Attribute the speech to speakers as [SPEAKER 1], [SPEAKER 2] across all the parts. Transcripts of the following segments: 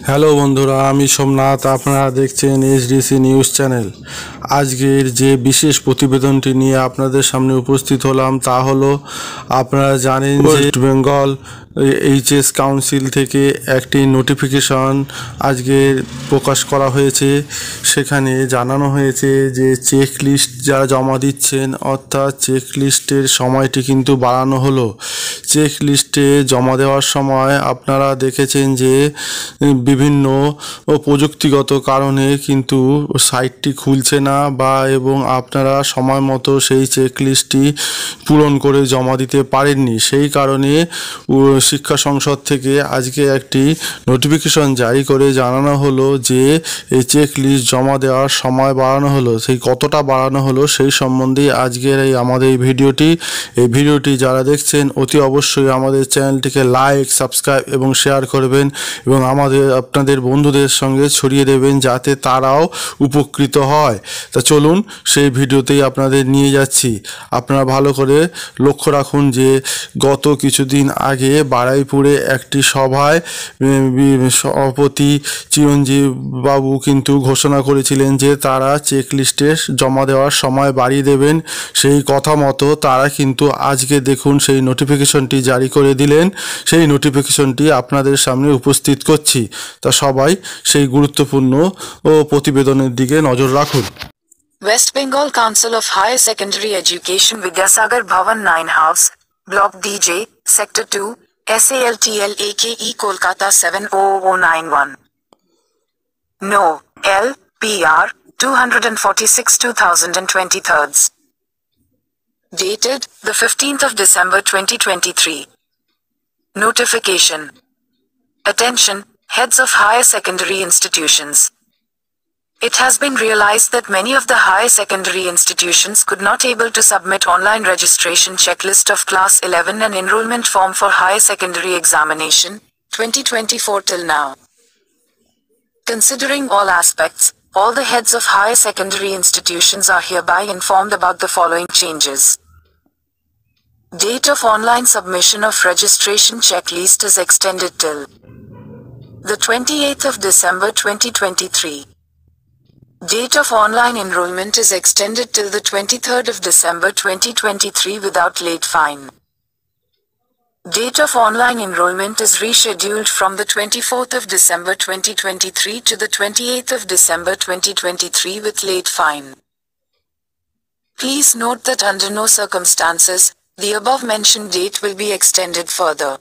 [SPEAKER 1] Hello বন্ধুরা, আমি সোমনাথ। আপনারা দেখছেন এইচডিসি নিউজ চ্যানেল। আজকের যে বিশেষ প্রতিবেদনটি নিয়ে আপনাদের সামনে উপস্থিত হলাম তা হলো, আপনারা জানেন যে ওয়েস্ট বেঙ্গল এইচএস কাউন্সিল থেকে একটি নোটিফিকেশন আজকে প্রকাশ করা হয়েছে। সেখানে জানানো হয়েছে যে চেক লিস্ট যারা জমা দিচ্ছেন, অর্থাৎ চেক লিস্টের সময়টি কিন্তু বাড়ানো হলো। চেক লিস্টে জমা দেওয়ার সময় আপনারা দেখেছেন যে বিভিন্ন প্রযুক্তিগত কারণে কিন্তু সাইটটি খুলছে না এবং আপনারা সময় মতো সেই চেক লিস্টটি পূরণ করে জমা দিতে পারেননি। সেই কারণে শিক্ষা সংসদ থেকে আজকে একটি নোটিফিকেশন জারি করে জানানো হলো যে এই চেক লিস্ট জমা দেওয়ার সময় বাড়ানো হলো। সেই কতটা বাড়ানো হলো সেই সম্বন্ধে আজকের আমাদের এই ভিডিওটি যারা দেখছেন অতি অবশ্যই আমাদের চ্যানেলটিকে লাইক, সাবস্ক্রাইব এবং শেয়ার করবেন এবং আপনাদের বন্ধুদের সঙ্গে ছড়িয়ে দেবেন যাতে তারাও উপকৃত হয়। তা চলুন সেই ভিডিওতেই আপনাদের নিয়ে যাচ্ছি। আপনারা ভালো করে লক্ষ্য রাখুন যে গত কিছুদিন আগে বারুইপুরে একটি সভায় সভাপতি চিরঞ্জীব বাবু কিন্তু ঘোষণা করেছিলেন যে তারা চেক লিস্টে জমা দেওয়ার সময় বাড়িয়ে দেবেন। সেই কথা মতো তারা কিন্তু আজকে দেখুন সেই নোটিফিকেশনটি জারি করে দিলেন। সেই নোটিফিকেশনটি আপনাদের সামনে উপস্থিত করছি। তা সবাই সেই গুরুত্বপূর্ণ প্রতিবেদনের দিকে নজর রাখুন।
[SPEAKER 2] West Bengal Council of Higher Secondary Education Vidyasagar Bhavan 9 House, Block DJ, Sector 2, SALTLAKE Kolkata 70091. No. L. PR 246/2023. Dated the 15th of December 2023. Notification. Attention, heads of higher secondary institutions. It has been realized that many of the higher secondary institutions could not able to submit online registration checklist of class 11 and enrollment form for higher secondary examination 2024 till now. Considering all aspects, all the heads of higher secondary institutions are hereby informed about the following changes. Date of online submission of registration checklist is extended till the 28th of December 2023. Date of online enrollment is extended till the 23rd of December 2023 without late fine. Date of online enrollment is rescheduled from the 24th of December 2023 to the 28th of December 2023 with late fine. Please note that under no circumstances, the above mentioned date will be extended further.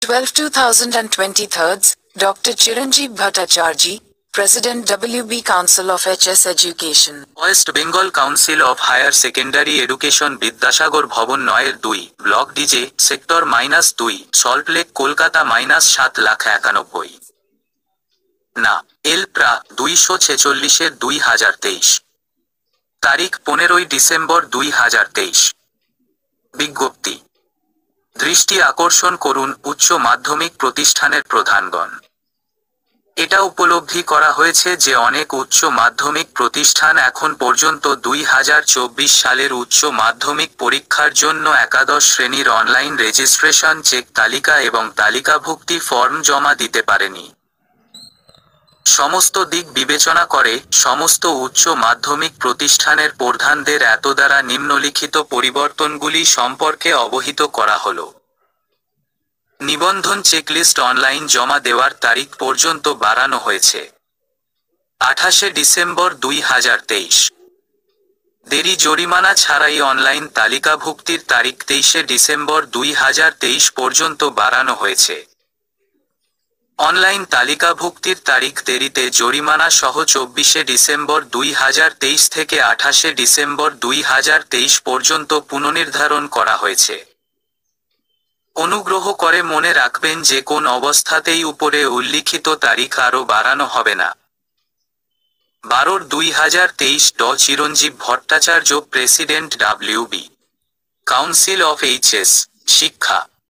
[SPEAKER 2] 12/2023, Dr. Chiranjeev Bhattacharjee, President WB Council of HS Education.
[SPEAKER 3] West Bengal Council of Higher Secondary Education Vidyasagar Bhavan 9-2, Block DJ, Sector -2, Salt Lake, Kolkata -7,91,000. না, এল প্রা 246/2023। তারিখ 15 December 2023। বিজ্ঞপ্তি। দৃষ্টি আকর্ষণ করুন উচ্চ মাধ্যমিক প্রতিষ্ঠানের প্রধানগণ। এটা উপলব্ধি করা হয়েছে যে অনেক উচ্চ মাধ্যমিক প্রতিষ্ঠান এখন পর্যন্ত 2024 সালের উচ্চ মাধ্যমিক পরীক্ষার জন্য একাদশ শ্রেণীর অনলাইন রেজিস্ট্রেশন চেক তালিকা এবং তালিকাভুক্তি ফর্ম জমা দিতে পারেনি। সমস্ত দিক বিবেচনা করে সমস্ত উচ্চ মাধ্যমিক প্রতিষ্ঠানের প্রধানদের এত দ্বারা নিম্নলিখিত পরিবর্তনগুলি সম্পর্কে অবহিত করা হলো। নিবন্ধন চেকলিস্ট অনলাইন জমা দেওয়ার তারিখ পর্যন্ত বাড়ানো হয়েছে 28 ডিসেম্বর 2023। দেরি জরিমানা ছাড়াই অনলাইন তালিকাভুক্তির তারিখ 23 ডিসেম্বর 2023 পর্যন্ত বাড়ানো হয়েছে। অনলাইন তালিকাভুক্তির তারিখ দেরিতে জরিমানা সহ 24 ডিসেম্বর 2023 থেকে 28 ডিসেম্বর 2023 পর্যন্ত পুনর্নির্ধারণ করা হয়েছে। অনুগ্রহ করে মনে রাখবেন যে কোন অবস্থাতেই উপরে উল্লিখিত তারিখ আরও বাড়ানো হবে না। 12/2023 ড Chiranjeev Bhattacharya, president WB council of HS শিক্ষা।